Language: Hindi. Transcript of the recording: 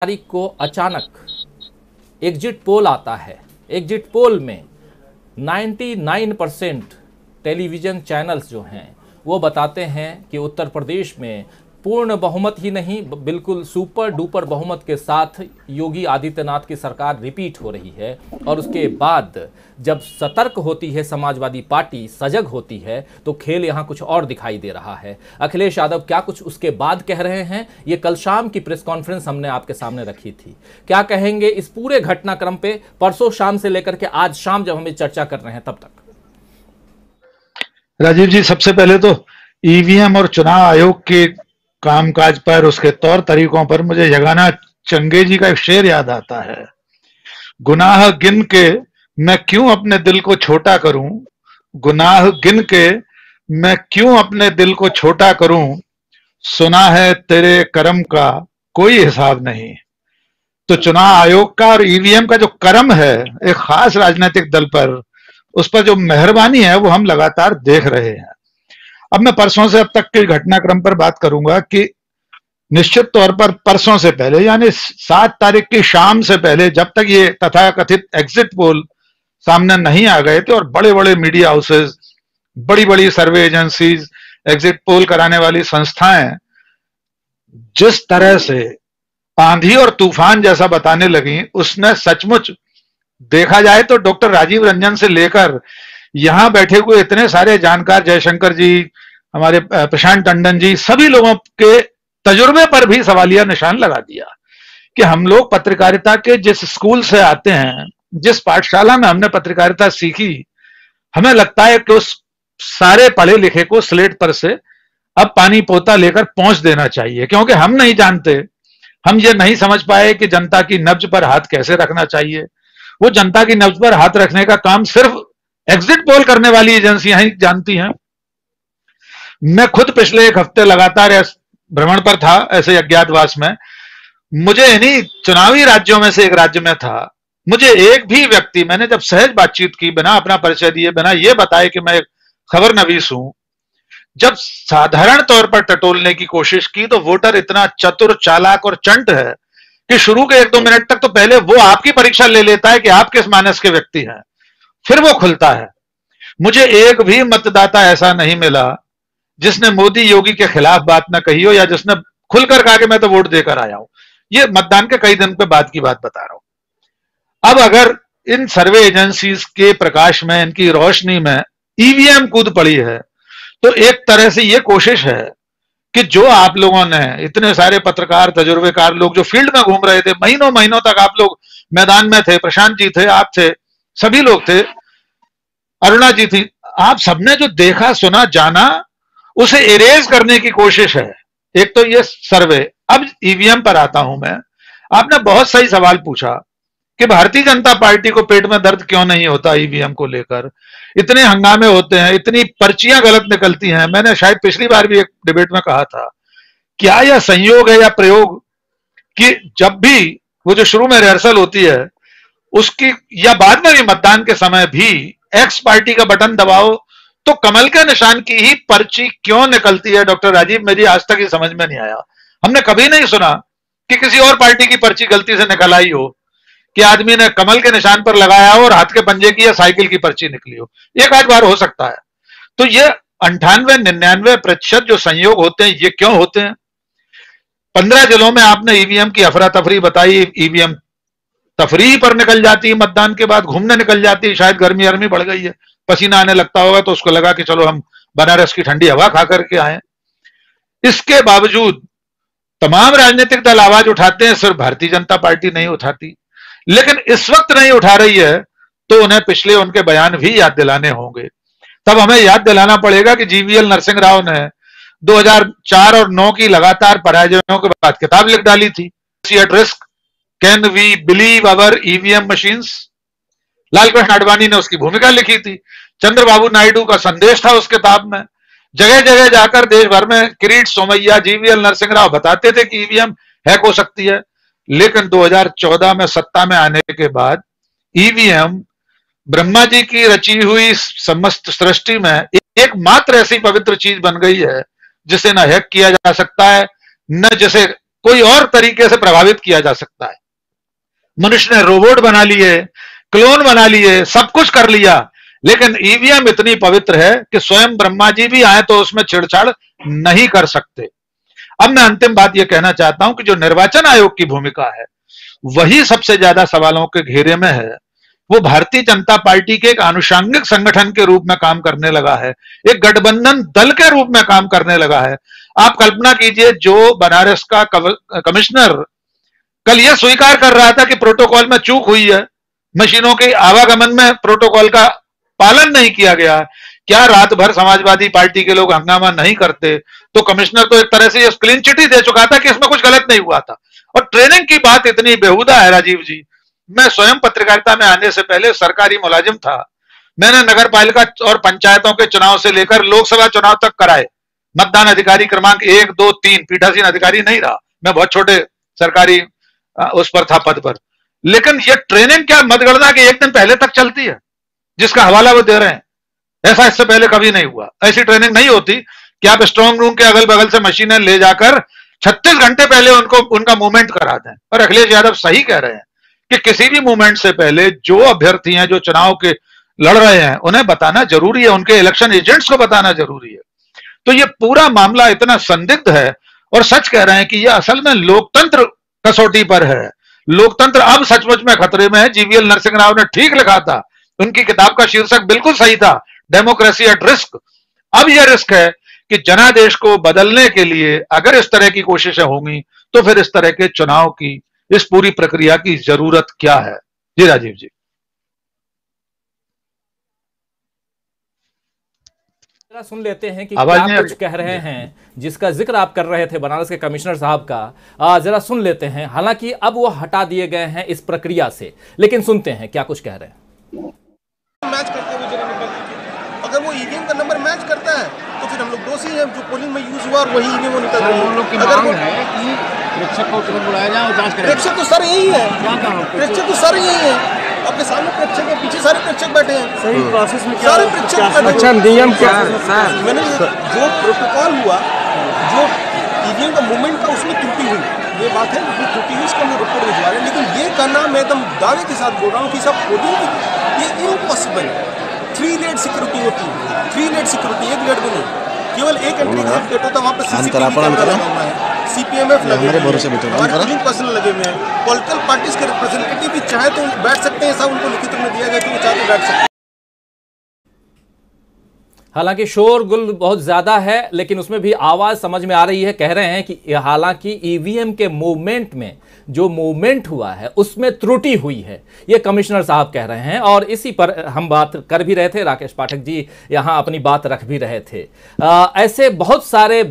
तारीख को अचानक एग्जिट पोल आता है। एग्जिट पोल में 99% टेलीविज़न चैनल्स जो हैं वो बताते हैं कि उत्तर प्रदेश में पूर्ण बहुमत ही नहीं बिल्कुल सुपर डुपर बहुमत के साथ योगी आदित्यनाथ की सरकार रिपीट हो रही है। और उसके बाद जब सतर्क होती है समाजवादी पार्टी, सजग होती है, तो खेल यहाँ कुछ और दिखाई दे रहा है। अखिलेश यादव क्या कुछ उसके बाद कह रहे हैं, ये कल शाम की प्रेस कॉन्फ्रेंस हमने आपके सामने रखी थी। क्या कहेंगे इस पूरे घटनाक्रम पे परसों शाम से लेकर के आज शाम जब हम चर्चा कर रहे हैं तब तक? राजीव जी, सबसे पहले तो ईवीएम और चुनाव आयोग के कामकाज पर, उसके तौर तरीकों पर मुझे यगाना चंगेजी का एक शेर याद आता है। गुनाह गिन के मैं क्यों अपने दिल को छोटा करूं, गुनाह गिन के मैं क्यों अपने दिल को छोटा करूं, सुना है तेरे कर्म का कोई हिसाब नहीं। तो चुनाव आयोग का और ईवीएम का जो कर्म है एक खास राजनीतिक दल पर, उस पर जो मेहरबानी है वो हम लगातार देख रहे हैं। अब मैं परसों से अब तक के घटनाक्रम पर बात करूंगा कि निश्चित तौर पर परसों से पहले यानी 7 तारीख की शाम से पहले, जब तक ये तथाकथित एग्जिट पोल सामने नहीं आ गए थे और बड़े बड़े मीडिया हाउसेस, बड़ी बड़ी सर्वे एजेंसीज, एग्जिट पोल कराने वाली संस्थाएं जिस तरह से आंधी और तूफान जैसा बताने लगी, उसने सचमुच देखा जाए तो डॉक्टर राजीव रंजन से लेकर यहां बैठे हुए इतने सारे जानकार, जयशंकर जी, हमारे प्रशांत टंडन जी, सभी लोगों के तजुर्बे पर भी सवालिया निशान लगा दिया कि हम लोग पत्रकारिता के जिस स्कूल से आते हैं, जिस पाठशाला में हमने पत्रकारिता सीखी, हमें लगता है कि उस सारे पढ़े लिखे को स्लेट पर से अब पानी पोता लेकर पहुंच देना चाहिए, क्योंकि हम नहीं जानते, हम ये नहीं समझ पाए कि जनता की नब्ज पर हाथ कैसे रखना चाहिए। वो जनता की नब्ज पर हाथ रखने का काम सिर्फ एग्जिट पोल करने वाली एजेंसियां ही जानती हैं। मैं खुद पिछले एक हफ्ते लगातार भ्रमण पर था, ऐसे अज्ञातवास में। मुझे इन्हीं चुनावी राज्यों में से एक राज्य में था, मुझे एक भी व्यक्ति, मैंने जब सहज बातचीत की, बिना अपना परिचय दिए, बिना ये बताए कि मैं खबर नवीस हूं, जब साधारण तौर पर टटोलने की कोशिश की, तो वोटर इतना चतुर, चालाक और चंट है कि शुरू के 1-2 मिनट तक तो पहले वो आपकी परीक्षा ले लेता है कि आप किस मानस के व्यक्ति हैं, फिर वो खुलता है। मुझे एक भी मतदाता ऐसा नहीं मिला जिसने मोदी योगी के खिलाफ बात ना कही हो, या जिसने खुलकर कहा कि मैं तो वोट देकर आया हूं। ये मतदान के कई दिन पे बाद की बात बता रहा हूं। अब अगर इन सर्वे एजेंसीज के प्रकाश में, इनकी रोशनी में ईवीएम कूद पड़ी है, तो एक तरह से ये कोशिश है कि जो आप लोगों ने, इतने सारे पत्रकार, तजुर्बेकार लोग जो फील्ड में घूम रहे थे, महीनों महीनों तक आप लोग मैदान में थे, प्रशांत जी थे, आप थे, सभी लोग थे, अरुणा जी थी, आप सबने जो देखा, सुना, जाना, उसे इरेज करने की कोशिश है। एक तो ये सर्वे। अब ईवीएम पर आता हूं मैं। आपने बहुत सही सवाल पूछा कि भारतीय जनता पार्टी को पेट में दर्द क्यों नहीं होता ईवीएम को लेकर, इतने हंगामे होते हैं, इतनी पर्चियां गलत निकलती हैं। मैंने शायद पिछली बार भी एक डिबेट में कहा था, क्या यह संयोग है या प्रयोग कि जब भी वो जो शुरू में रिहर्सल होती है उसकी, या बाद में भी मतदान के समय भी, एक्स पार्टी का बटन दबाओ तो कमल के निशान की ही पर्ची क्यों निकलती है? डॉक्टर राजीव, मेरी आज तक ही समझ में नहीं आया। हमने कभी नहीं सुना कि किसी और पार्टी की पर्ची गलती से निकल आई हो, कि आदमी ने कमल के निशान पर लगाया हो और हाथ के पंजे की या साइकिल की पर्ची निकली हो। एक आध बार हो सकता है। तो ये 98-99% जो संयोग होते हैं, ये क्यों होते हैं? 15 जिलों में आपने ईवीएम की अफरा तफरी बताई। ईवीएम तफरी पर निकल जाती है, मतदान के बाद घूमने निकल जाती है। शायद गर्मी गर्मी बढ़ गई है, पसीना आने लगता होगा, तो उसको लगा कि चलो हम बनारस की ठंडी हवा खा करके आए। इसके बावजूद तमाम राजनीतिक दल आवाज उठाते हैं, सिर्फ भारतीय जनता पार्टी नहीं उठाती। लेकिन इस वक्त नहीं उठा रही है तो उन्हें पिछले उनके बयान भी याद दिलाने होंगे। तब हमें याद दिलाना पड़ेगा कि जीवीएल नरसिंह राव ने 2004 और 9 की लगातार पराजयों के बाद किताब लिख डाली थी, at risk, can we believe our EVM machines. Lalkrishna Advani ने उसकी भूमिका लिखी थी। चंद्रबाबू नायडू का संदेश था उस किताब में। जगह जगह जाकर देश भर में किरीट सोमैया, जीवीएल नरसिंह राव बताते थे कि ईवीएम हैक हो सकती है। लेकिन 2014 में सत्ता में आने के बाद ईवीएम ब्रह्मा जी की रची हुई समस्त सृष्टि में एकमात्र ऐसी पवित्र चीज बन गई है जिसे न हैक किया जा सकता है, न जिसे कोई और तरीके से प्रभावित किया जा सकता है। मनुष्य ने रोबोट बना लिए, क्लोन बना लिए, सब कुछ कर लिया, लेकिन ईवीएम इतनी पवित्र है कि स्वयं ब्रह्मा जी भी आए तो उसमें छेड़छाड़ नहीं कर सकते। अब मैं अंतिम बात यह कहना चाहता हूं कि जो निर्वाचन आयोग की भूमिका है वही सबसे ज्यादा सवालों के घेरे में है। वो भारतीय जनता पार्टी के एक आनुषंगिक संगठन के रूप में काम करने लगा है, एक गठबंधन दल के रूप में काम करने लगा है। आप कल्पना कीजिए, जो बनारस का कमिश्नर कल यह स्वीकार कर रहा था कि प्रोटोकॉल में चूक हुई है, मशीनों के आवागमन में प्रोटोकॉल का पालन नहीं किया गया, क्या रात भर समाजवादी पार्टी के लोग हंगामा नहीं करते? तो कमिश्नर तो एक तरह से ये क्लीन चिट ही दे चुका था कि इसमें कुछ गलत नहीं हुआ था। और ट्रेनिंग की बात इतनी बेहुदा है राजीव जी, मैं स्वयं पत्रकारिता में आने से पहले सरकारी मुलाजिम था। मैंने नगर पालिका और पंचायतों के चुनाव से लेकर लोकसभा चुनाव तक कराए। मतदान अधिकारी क्रमांक 1, 2, 3, पीठासीन अधिकारी नहीं रहा, मैं बहुत छोटे सरकारी उस पर था, पद पर। लेकिन ये ट्रेनिंग क्या मतगणना के एक दिन पहले तक चलती है, जिसका हवाला वो दे रहे हैं? ऐसा इससे पहले कभी नहीं हुआ। ऐसी ट्रेनिंग नहीं होती कि आप स्ट्रांग रूम के अगल बगल से मशीनें ले जाकर 36 घंटे पहले उनका मूवमेंट करा दें। और अखिलेश यादव सही कह रहे हैं कि किसी भी मूवमेंट से पहले जो अभ्यर्थी हैं, जो चुनाव के लड़ रहे हैं, उन्हें बताना जरूरी है, उनके इलेक्शन एजेंट्स को बताना जरूरी है। तो ये पूरा मामला इतना संदिग्ध है, और सच कह रहे हैं कि यह असल में लोकतंत्र कसौटी पर है। लोकतंत्र अब सचमुच में खतरे में है। जीवीएल नरसिंह राव ने ठीक लिखा था, उनकी किताब का शीर्षक बिल्कुल सही था, डेमोक्रेसी एट रिस्क। अब यह रिस्क है कि जनादेश को बदलने के लिए अगर इस तरह की कोशिशें होंगी तो फिर इस तरह के चुनाव की, इस पूरी प्रक्रिया की जरूरत क्या है? जी राजीव जी। जरा सुन लेते हैं कि क्या कुछ कह रहे हैं, जिसका जिक्र आप कर रहे थे बनारस के कमिश्नर साहब का। जरा सुन लेते हैं। हालांकि अब वो हटा दिए गए हैं इस प्रक्रिया से, लेकिन सुनते हैं क्या कुछ कह रहे हैं। मैच करते हुए जगह निकल, अगर वो ईवीएम का नंबर मैच करता है तो फिर हम लोग दोषी हैं। जो पोलिंग में यूज हुआ और वही ईवीएम वो निकल रही है। अगर वो है कि प्रेक्षक को तुरंत बुलाया जाए और जांच करें। प्रेक्षक तो सर यही है, प्रेक्षक तो सर यही है, आपके सामने प्रेक्षक है, पीछे सारे प्रेक्षक बैठे हैं। सही प्रोसेस में सारे प्रेक्षक। अच्छा नियम क्या है? मैंने जो प्रोटोकॉल हुआ, जो ईवीएम का मूवमेंट का, उसमें त्रुटि हुई, ये बात है, वो त्रुटि हुई, इसका हम रिपोर्ट भिजवा रहे हैं। लेकिन ये करना, मैं एकदम दावे के साथ बोल रहा हूँ कि सब पोलिंग ये इम्पॉसिबल है। 3 लेयर सिक्योरिटी होती है, 3 लेयर सिक्योरिटी, एक लेयर भी नहीं, केवल एक एंट्री का गेट होता है, वहाँ पर सीसीटीवी कैमरा लगा हुआ है, सीपीएमएफ लगे हुए हैं, हमारे पोलिंग पर्सनल लगे हुए हैं, पॉलिटिकल पार्टीज के रिप्रेजेंटेटिव भी चाहे तो बैठ सकते हैं, सब उनको लिखित में दिया गया कि वो चाहे तो बैठ सकते हैं। हालांकि शोरगुल बहुत ज्यादा है, लेकिन उसमें भी आवाज समझ में आ रही है। कह रहे हैं कि हालांकि ईवीएम के मूवमेंट में जो मूवमेंट हुआ है उसमें त्रुटि हुई है, ये कमिश्नर साहब कह रहे हैं। और इसी पर हम बात कर भी रहे थे, राकेश पाठक जी यहां अपनी बात रख भी रहे थे। ऐसे बहुत सारे